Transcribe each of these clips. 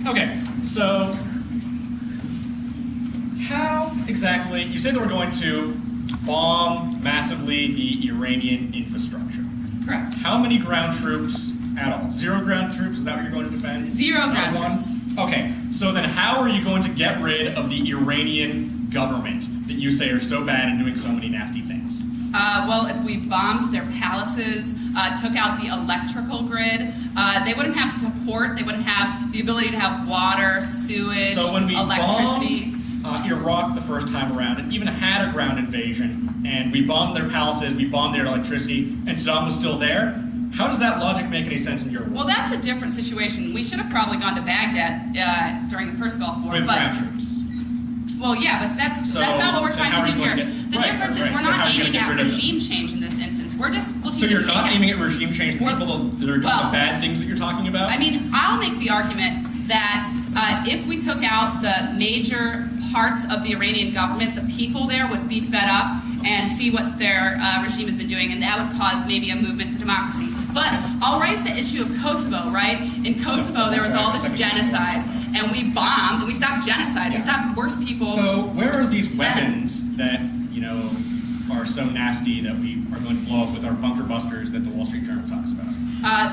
Okay, so how exactly, you say that we're going to bomb massively the Iranian infrastructure. Correct. How many ground troops at all? 0 ground troops, is that what you're going to defend? 0 ground troops. Okay, so then how are you going to get rid of the Iranian government that you say are so bad and doing so many nasty things? Well, if we bombed their palaces, took out the electrical grid, they wouldn't have support, they wouldn't have the ability to have water, sewage, so when we electricity. bombed Iraq the first time around, and even had a ground invasion, and we bombed their palaces, we bombed their electricity, and Saddam was still there, how does that logic make any sense in your world? Well, that's a different situation. We should have probably gone to Baghdad during the first Gulf War. With ground troops. Well, yeah, but that's not what we're trying to do here. The difference is we're not aiming at regime change in this instance. We're just looking to So you're take not out. aiming at regime change, the people that are doing the bad things that you're talking about? I mean, I'll make the argument that if we took out the major parts of the Iranian government, the people there would be fed up and see what their regime has been doing, and that would cause maybe a movement for democracy. But I'll raise the issue of Kosovo, right? In Kosovo, there was all this genocide, and we bombed, and we stopped genocide. We stopped worse people. So where are these weapons that, you know, are so nasty that we are going to blow up with our bunker busters that the Wall Street Journal talks about?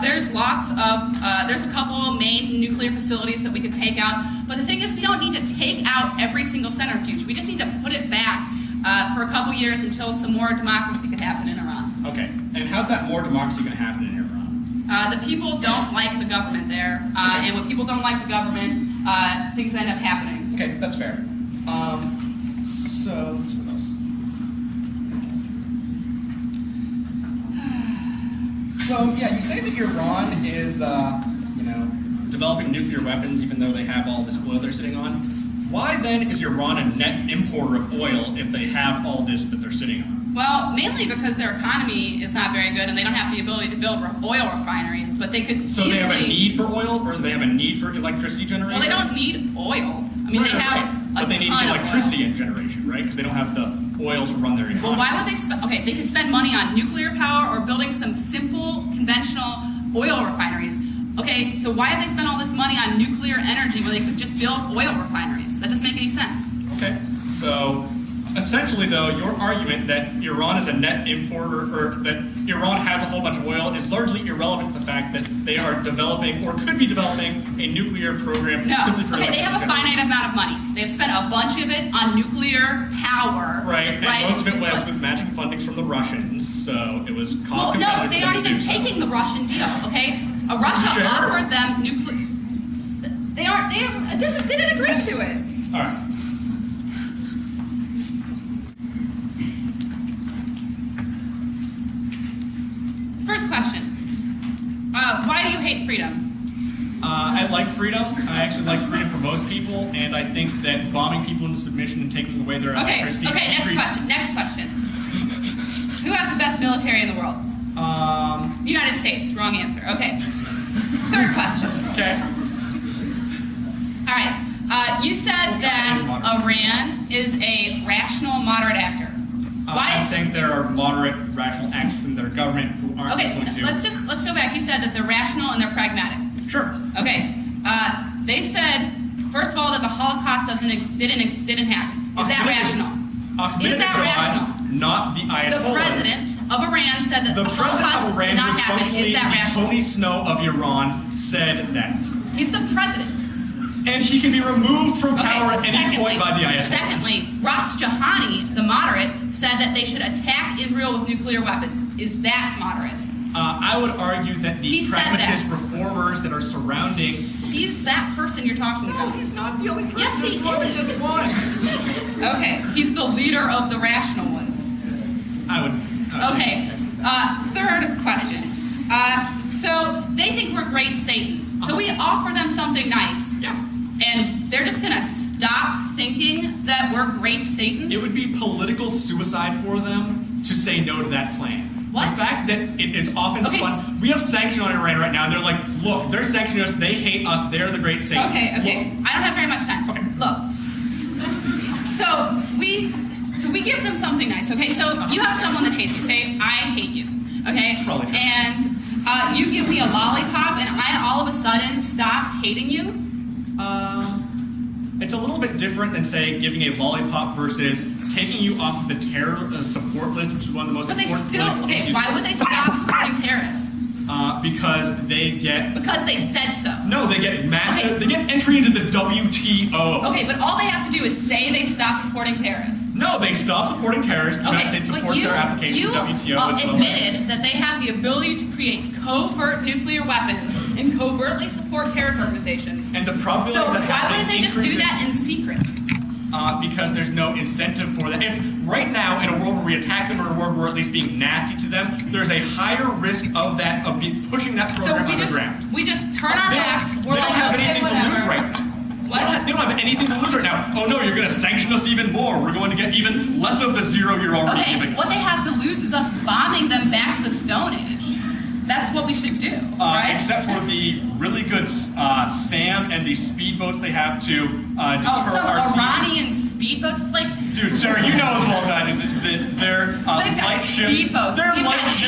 There's lots of, there's a couple main nuclear facilities that we could take out, but the thing is we don't need to take out every single centrifuge. We just need to put it back for a couple years until some more democracy could happen in Iran. Okay, and how's that more democracy going to happen in Iran? The people don't like the government there, and when people don't like the government, things end up happening. Okay, that's fair. So, let's see what else. So, yeah, you say that Iran is, you know, developing nuclear weapons even though they have all this oil they're sitting on. Why then is Iran a net importer of oil if they have all this that they're sitting on? Well, mainly because their economy is not very good and they don't have the ability to build oil refineries, but they could So they have a need for oil, or they have a need for electricity generation? Well, they don't need oil. I mean, they have but they need the electricity in generation, right? Because they don't have the oil to run their economy. Well, why would they spend? Okay, they could spend money on nuclear power or building some simple, conventional oil refineries. Okay, so why have they spent all this money on nuclear energy when they could just build oil refineries? That doesn't make any sense. Okay, so essentially, though, your argument that Iran is a net importer, or that Iran has a whole bunch of oil, is largely irrelevant to the fact that they are developing, or could be developing, a nuclear program simply for they have a finite amount of money. They've spent a bunch of it on nuclear power. Right, and most of it was with matching fundings from the Russians, so it was cost competitive. No, they aren't even taking the Russian deal, okay? Russia offered them nuclear. They didn't agree to it. All right. First question. Why do you hate freedom? I like freedom. I actually like freedom for most people, and I think that bombing people into submission and taking away their electricity... Okay, next question. Who has the best military in the world? The United States. Wrong answer. Okay. Third question. Okay. All right. You said that Iran is a rational, moderate actor. I'm saying there are moderate, rational actors from their government who aren't going to... let's go back. You said that they're rational and they're pragmatic. Sure. Okay. They said, first of all, that the Holocaust didn't happen. Is that rational? Is that rational? Not the Ayatollah. The president of Iran said that the Holocaust did not happen. Is that rational? Tony Snow of Iran said that. He's the president. And he can be removed from power at any point by the Ayatollah. Secondly, Ras Jahani, the moderate, said that they should attack Israel with nuclear weapons. Is that moderate? I would argue that the pragmatist reformers that are surrounding... He's that person you're talking about. No, he's not the only person. Yes, he is. Just one. Okay, he's the leader of the rational ones. I would. Okay, third question. So they think we're great Satan. So we offer them something nice. Yeah. And they're just gonna stop thinking that we're great Satan? It would be political suicide for them to say no to that plan. What? The fact that it is often spun. We have sanction on Iran right now, and they're like, look, they're sanctioning us, they hate us, they're the great Satan. Okay. I don't have very much time. Okay. Look. So we give them something nice, okay? So you have someone that hates you. Say, I hate you, okay? That's probably true. And you give me a lollipop, and I all of a sudden stop hating you. It's a little bit different than, say, giving a lollipop versus taking you off of the terror support list, which is one of the most important okay, why would they stop supporting terrorists? Because they get... Because they said so. No, they get massive... Okay. They get entry into the WTO. Okay, but all they have to do is say they stop supporting terrorists. No, they stop supporting terrorists. The United States supports their application to the WTO. You admitted that they have the ability to create covert nuclear weapons and covertly support terrorist organizations. And the problem so why wouldn't they just do that in secret? Because there's no incentive for that. If right now, in a world where we attack them, or a world where we're at least being nasty to them, there's a higher risk of that, of pushing that program underground. We just turn our backs. They don't have anything to lose right now. What? They don't have anything to lose right now. Oh no, you're going to sanction us even more. We're going to get even less of the zero you're already giving us. What they have to lose is us bombing them back to the Stone Age. That's what we should do, right? Except for the really good SAM and the speedboats they have to deter some our Iranian speedboats. It's like, dude, Sarah, you know as well as I do that they're light ships. Speedboats. They're We've light got ships